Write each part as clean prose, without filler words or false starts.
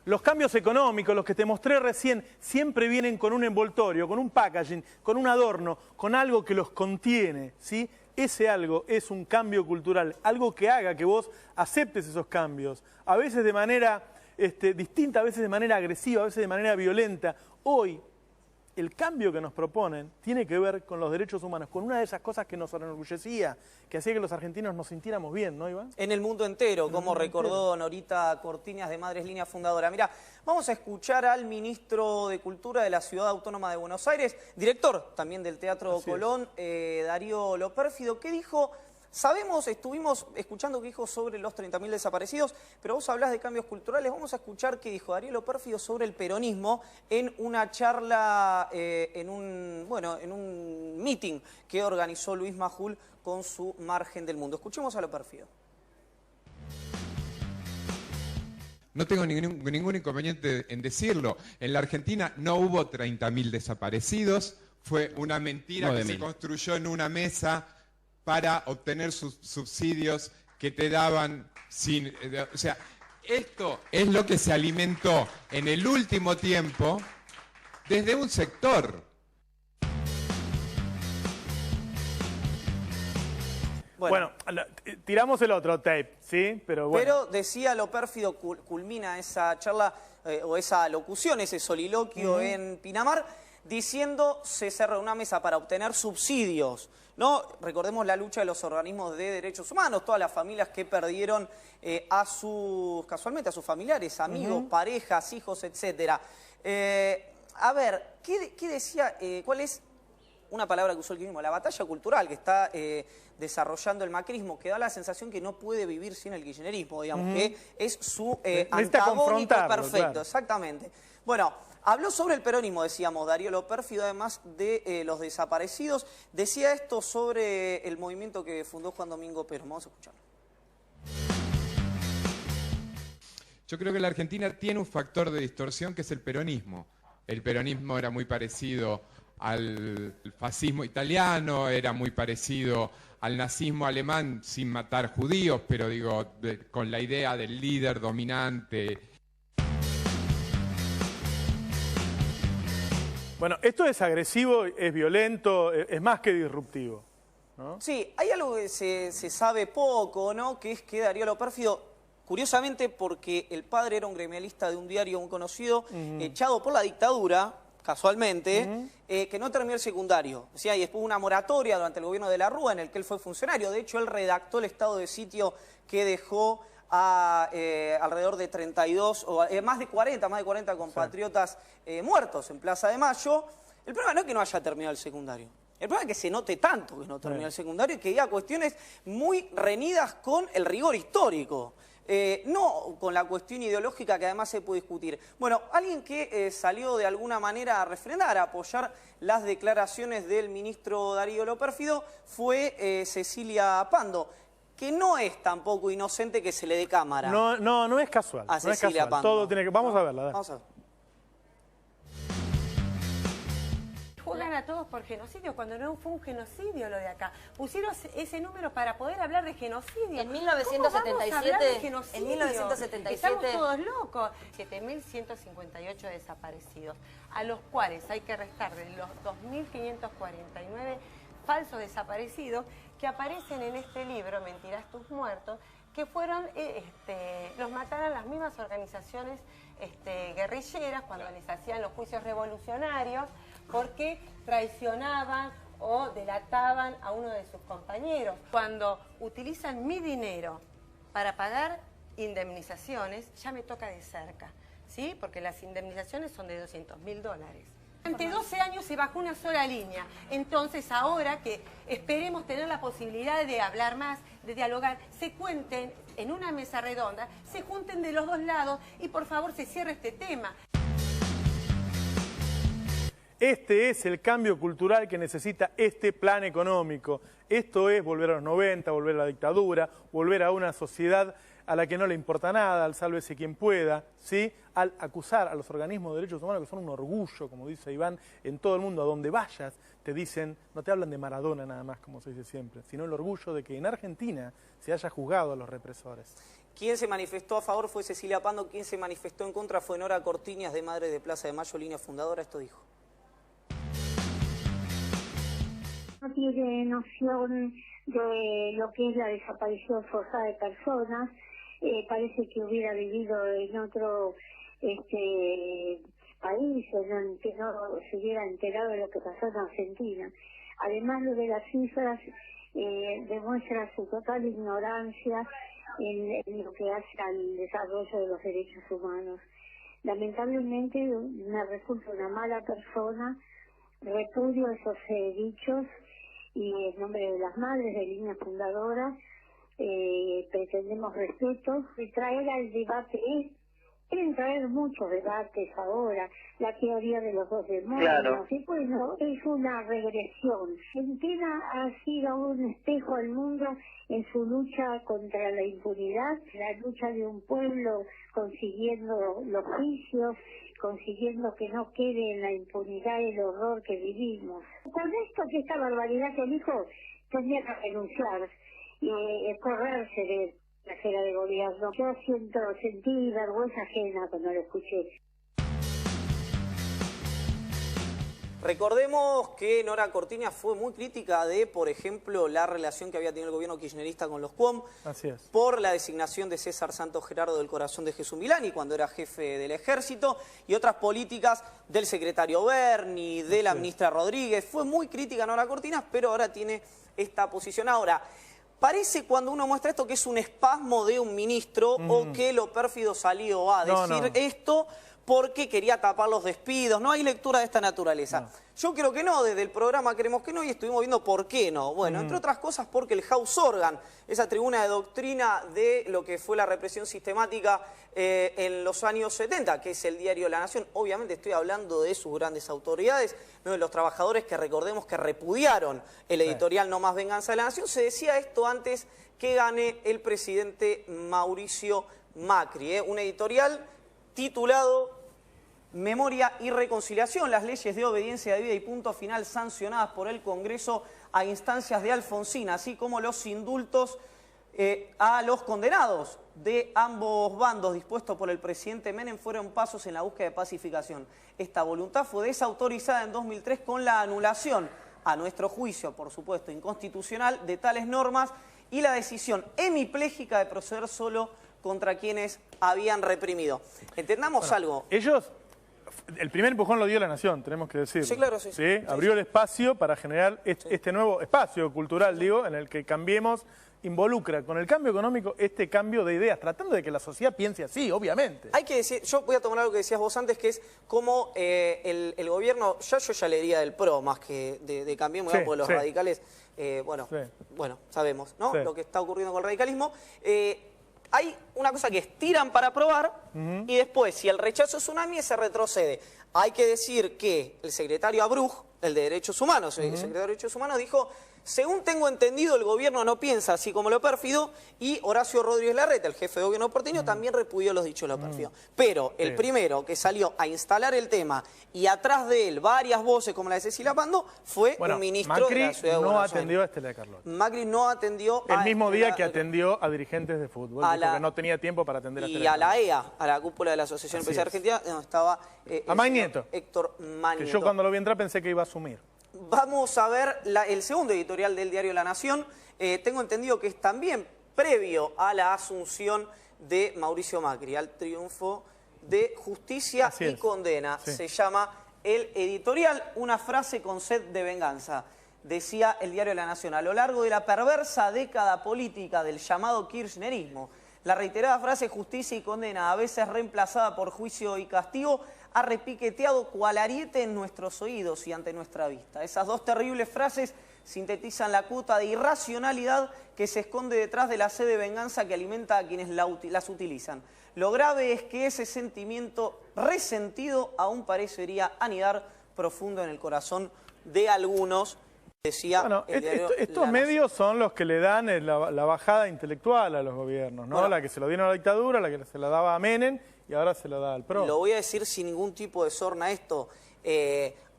Los cambios económicos, los que te mostré recién, siempre vienen con un envoltorio, con un packaging, con un adorno, con algo que los contiene, ¿sí? Ese algo es un cambio cultural, algo que haga que vos aceptes esos cambios, a veces de manera distinta, a veces de manera agresiva, a veces de manera violenta. Hoy, el cambio que nos proponen tiene que ver con los derechos humanos, con una de esas cosas que nos enorgullecía, que hacía que los argentinos nos sintiéramos bien, ¿no, Iván? En el mundo entero, como recordó Norita Cortiñas de Madres Línea Fundadora. Mira, vamos a escuchar al ministro de Cultura de la Ciudad Autónoma de Buenos Aires, director también del Teatro Colón, Darío Lopérfido, que dijo... estuvimos escuchando qué dijo sobre los 30.000 desaparecidos, pero vos hablás de cambios culturales. Vamos a escuchar qué dijo Darío Lopérfido sobre el peronismo en una charla, en un meeting que organizó Luis Majul con su Margen del Mundo. Escuchemos a Lopérfido. No tengo ningún inconveniente en decirlo. En la Argentina no hubo 30.000 desaparecidos. Fue una mentira que se construyó en una mesa para obtener sus subsidios que te daban sin... O sea, esto es lo que se alimentó en el último tiempo desde un sector. Bueno, tiramos el otro tape, ¿sí? Pero decía Lopérfido, culmina esa charla o esa locución, ese soliloquio en Pinamar, diciendo se cerró una mesa para obtener subsidios, ¿no? Recordemos la lucha de los organismos de derechos humanos, todas las familias que perdieron casualmente a sus familiares, amigos, parejas, hijos, etc. A ver, ¿qué decía? ¿Cuál es una palabra que usó el kirchnerismo? La batalla cultural que está desarrollando el macrismo, que da la sensación que no puede vivir sin el kirchnerismo, digamos, que es su antagónico perfecto, claro. Exactamente. Bueno, habló sobre el peronismo, decíamos, Darío Lopérfido, además de los desaparecidos. Decía esto sobre el movimiento que fundó Juan Domingo Perón. Vamos a escucharlo. Yo creo que la Argentina tiene un factor de distorsión que es el peronismo. El peronismo era muy parecido al fascismo italiano, era muy parecido al nazismo alemán sin matar judíos, pero digo, con la idea del líder dominante. Bueno, esto es agresivo, es violento, es más que disruptivo, ¿no? Sí, hay algo que se sabe poco, ¿no? Que es que Darío Lopérfido, curiosamente porque el padre era un gremialista de un diario muy conocido, echado por la dictadura, casualmente, que no terminó el secundario. O sea, y después una moratoria durante el gobierno de la Rúa en el que él fue funcionario. De hecho, él redactó el estado de sitio que dejó a alrededor de 32, o más de 40 compatriotas muertos en Plaza de Mayo. El problema no es que no haya terminado el secundario. El problema es que se note tanto que no terminó el secundario y que diga cuestiones muy reñidas con el rigor histórico. No con la cuestión ideológica que además se puede discutir. Bueno, alguien que salió de alguna manera a refrendar, a apoyar las declaraciones del ministro Darío Lopérfido fue Cecilia Pando, que no es tampoco inocente que se le dé cámara. No es casual. A Cecilia Pando. Todo tiene que... Vamos a verla. Vamos a ver. Juzgan a todos por genocidio cuando no fue un genocidio lo de acá. Pusieron ese número para poder hablar de genocidio. En 1977, en 1977 estamos todos locos. 7.158 desaparecidos, a los cuales hay que restar de los 2.549 falsos desaparecidos que aparecen en este libro, Mentirás tus muertos, que fueron, los mataron las mismas organizaciones guerrilleras cuando les hacían los juicios revolucionarios, porque traicionaban o delataban a uno de sus compañeros. Cuando utilizan mi dinero para pagar indemnizaciones, ya me toca de cerca, ¿sí? Porque las indemnizaciones son de $200.000. Durante 12 años se bajó una sola línea. Entonces, ahora que esperemos tener la posibilidad de hablar más, de dialogar, se cuenten en una mesa redonda, se junten de los dos lados y por favor se cierre este tema. Este es el cambio cultural que necesita este plan económico. Esto es volver a los 90, volver a la dictadura, volver a una sociedad a la que no le importa nada, al sálvese quien pueda, ¿sí? Al acusar a los organismos de derechos humanos que son un orgullo, como dice Iván, en todo el mundo, a donde vayas, te dicen, no te hablan de Maradona nada más, como se dice siempre, sino el orgullo de que en Argentina se haya juzgado a los represores. Quien se manifestó a favor fue Cecilia Pando, quien se manifestó en contra fue Nora Cortiñas, de Madres de Plaza de Mayo, línea fundadora. Esto dijo. No tiene noción de lo que es la desaparición forzada de personas. Parece que hubiera vivido en otro país, que no se hubiera enterado de lo que pasó en Argentina. Además, lo de las cifras demuestra su total ignorancia en lo que hace al desarrollo de los derechos humanos. Lamentablemente me resulta una mala persona, repudio esos dichos y en nombre de las madres de línea fundadora pretendemos respeto y traer al debate. Quieren traer muchos debates ahora, la teoría de los dos demonios, claro. Y bueno, es una regresión. Argentina ha sido un espejo al mundo en su lucha contra la impunidad, la lucha de un pueblo consiguiendo los juicios, consiguiendo que no quede en la impunidad el horror que vivimos. Con esto, que esta barbaridad que dijo, tendría que renunciar y correrse de la jefa de gobierno. Yo sentí vergüenza ajena cuando lo escuché. Recordemos que Nora Cortiñas fue muy crítica de, por ejemplo, la relación que había tenido el gobierno kirchnerista con los QOM. Así es. Por la designación de César Santos Gerardo del Corazón de Jesús Milani cuando era jefe del Ejército y otras políticas del secretario Berni, de la ministra Rodríguez. Fue muy crítica Nora Cortiñas, pero ahora tiene esta posición. Ahora, parece cuando uno muestra esto que es un espasmo de un ministro o que lo pérfido salió a decir esto porque quería tapar los despidos. No hay lectura de esta naturaleza. No. Yo creo que no, desde el programa creemos que no y estuvimos viendo por qué no. Bueno, entre otras cosas porque el House Organ, esa tribuna de doctrina de lo que fue la represión sistemática en los años 70, que es el diario La Nación, obviamente estoy hablando de sus grandes autoridades, no de los trabajadores que recordemos que repudiaron el editorial No Más Venganza de La Nación. Se decía esto antes que gane el presidente Mauricio Macri, un editorial titulado Memoria y Reconciliación, las leyes de obediencia debida y punto final sancionadas por el Congreso a instancias de Alfonsín, así como los indultos a los condenados de ambos bandos dispuestos por el presidente Menem fueron pasos en la búsqueda de pacificación. Esta voluntad fue desautorizada en 2003 con la anulación, a nuestro juicio, por supuesto, inconstitucional, de tales normas y la decisión hemipléjica de proceder solo contra quienes habían reprimido. Entendamos algo. Ellos... El primer empujón lo dio La Nación, tenemos que decirlo. Sí, claro, sí. Abrió el espacio para generar este nuevo espacio cultural, digo, en el que Cambiemos involucra con el cambio económico este cambio de ideas, tratando de que la sociedad piense así, obviamente. Hay que decir, yo voy a tomar algo que decías vos antes, que es como el gobierno, yo ya leería del PRO más que de Cambiemos, porque los radicales, bueno, sabemos, ¿no? Lo que está ocurriendo con el radicalismo. Hay una cosa que es tiran para aprobar y después, si el rechazo es unánime, se retrocede. Hay que decir que el secretario Abruj, el de Derechos Humanos, el secretario de Derechos Humanos, dijo: según tengo entendido, el gobierno no piensa así como lo pérfido, y Horacio Rodríguez Larreta, el jefe de gobierno porteño, también repudió los dichos de lo pérfido. Pero el primero que salió a instalar el tema y atrás de él varias voces como la de Cecilia Pando fue un ministro de la Ciudad de Buenos Aires. Macri no atendió a Estela Carlotto. Macri no atendió el mismo día que atendió a dirigentes de fútbol, porque no tenía tiempo para atender a Estela Carlotto. Y a la EA, a la cúpula de la Asociación Empresarial Argentina, no, estaba a Magneto. Héctor Magneto. Que yo cuando lo vi entrar pensé que iba a asumir. Vamos a ver el segundo editorial del diario La Nación. Tengo entendido que es también previo a la asunción de Mauricio Macri, al triunfo de justicia y condena. Se llama el editorial, una frase con sed de venganza. Decía el diario La Nación: a lo largo de la perversa década política del llamado kirchnerismo, la reiterada frase justicia y condena, a veces reemplazada por juicio y castigo, ha repiqueteado cual ariete en nuestros oídos y ante nuestra vista. Esas dos terribles frases sintetizan la cuota de irracionalidad que se esconde detrás de la sed de venganza que alimenta a quienes las utilizan. Lo grave es que ese sentimiento resentido aún parecería anidar profundo en el corazón de algunos, decía el diario estos medios son los que le dan la bajada intelectual a los gobiernos, ¿no? La que se lo dieron a la dictadura, la que se la daba a Menem y ahora se lo da al PRO. Lo voy a decir sin ningún tipo de sorna esto.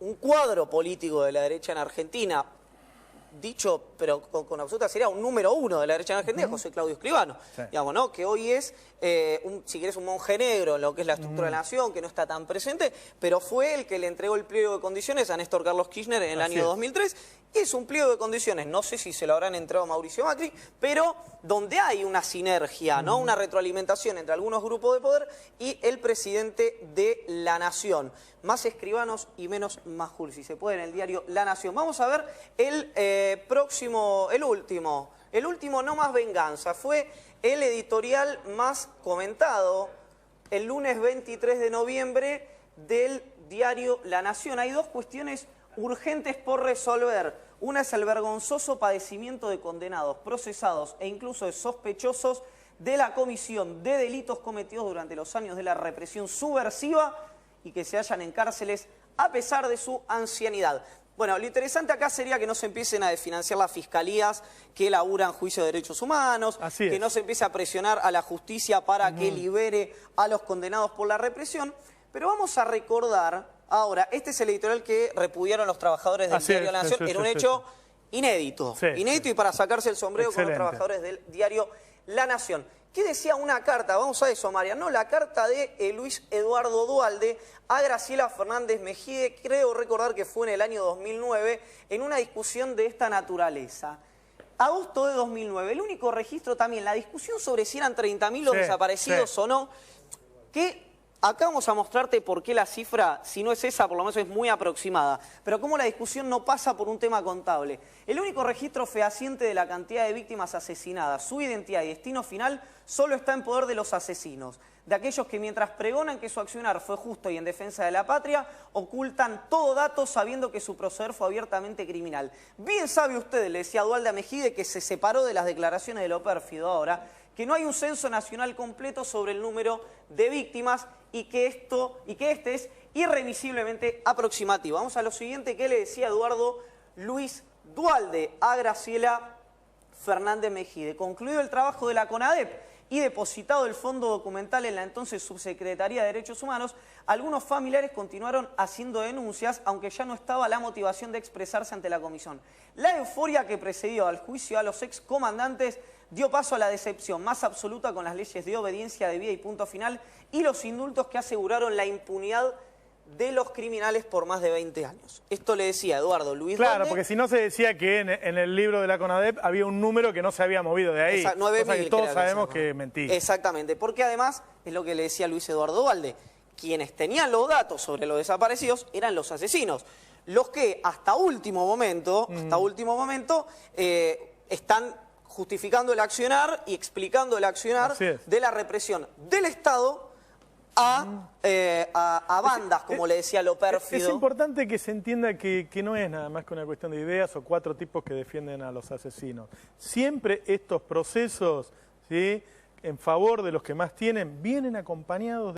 Un cuadro político de la derecha en Argentina, dicho, pero con absoluta seriedad, un número 1 de la derecha en Argentina, José Claudio Escribano, digamos, ¿no? Que hoy es, si querés, un monje negro en lo que es la estructura de la nación, que no está tan presente, pero fue el que le entregó el pliego de condiciones a Néstor Carlos Kirchner en el año 2003. Es un pliego de condiciones, no sé si se lo habrán entregado a Mauricio Macri, pero donde hay una sinergia, ¿no? Una retroalimentación entre algunos grupos de poder y el presidente de la nación. Más Escribanos y menos Majul, si se puede, en el diario La Nación. Vamos a ver el último No Más Venganza. Fue el editorial más comentado el lunes 23 de noviembre del diario La Nación. Hay dos cuestiones urgentes por resolver. Una es el vergonzoso padecimiento de condenados, procesados e incluso de sospechosos de la comisión de delitos cometidos durante los años de la represión subversiva y que se hallan en cárceles a pesar de su ancianidad. Bueno, lo interesante acá sería que no se empiecen a desfinanciar las fiscalías que elaboran juicios de derechos humanos, que no se empiece a presionar a la justicia para que libere a los condenados por la represión. Pero vamos a recordar ahora, este es el editorial que repudiaron los trabajadores del diario La Nación en un hecho inédito. Inédito y para sacarse el sombrero con los trabajadores del diario La Nación. ¿Qué decía una carta? Vamos a eso, María. No, la carta de Luis Eduardo Duhalde a Graciela Fernández Mejide, creo recordar que fue en el año 2009, en una discusión de esta naturaleza. Agosto de 2009, el único registro también, la discusión sobre si eran 30.000 los desaparecidos o no, que acá vamos a mostrarte por qué la cifra, si no es esa, por lo menos es muy aproximada. Pero cómo la discusión no pasa por un tema contable. El único registro fehaciente de la cantidad de víctimas asesinadas, su identidad y destino final, solo está en poder de los asesinos. De aquellos que mientras pregonan que su accionar fue justo y en defensa de la patria, ocultan todo dato sabiendo que su proceder fue abiertamente criminal. Bien sabe usted, le decía Duhalde a Mejide, que se separó de las declaraciones de lo pérfido ahora, que no hay un censo nacional completo sobre el número de víctimas y que este es irrevisiblemente aproximativo. Vamos a lo siguiente que le decía Eduardo Luis Duhalde a Graciela Fernández Mejide. Concluido el trabajo de la CONADEP y depositado el fondo documental en la entonces Subsecretaría de Derechos Humanos, algunos familiares continuaron haciendo denuncias, aunque ya no estaba la motivación de expresarse ante la comisión. La euforia que precedió al juicio a los excomandantes dio paso a la decepción más absoluta con las leyes de obediencia debida y punto final y los indultos que aseguraron la impunidad de los criminales por más de 20 años. Esto le decía Eduardo Luis Duhalde. Claro, porque si no se decía que en el libro de la CONADEP había un número que no se había movido de ahí. 9.000, que todos sabemos que mentía. Exactamente, porque además es lo que le decía Luis Eduardo Duhalde. Quienes tenían los datos sobre los desaparecidos eran los asesinos. Los que hasta último momento, están justificando el accionar y explicando el accionar de la represión del Estado a bandas, como le decía lo pérfido. Es importante que se entienda que no es nada más que una cuestión de ideas o 4 tipos que defienden a los asesinos. Siempre estos procesos, ¿sí?, en favor de los que más tienen, vienen acompañados de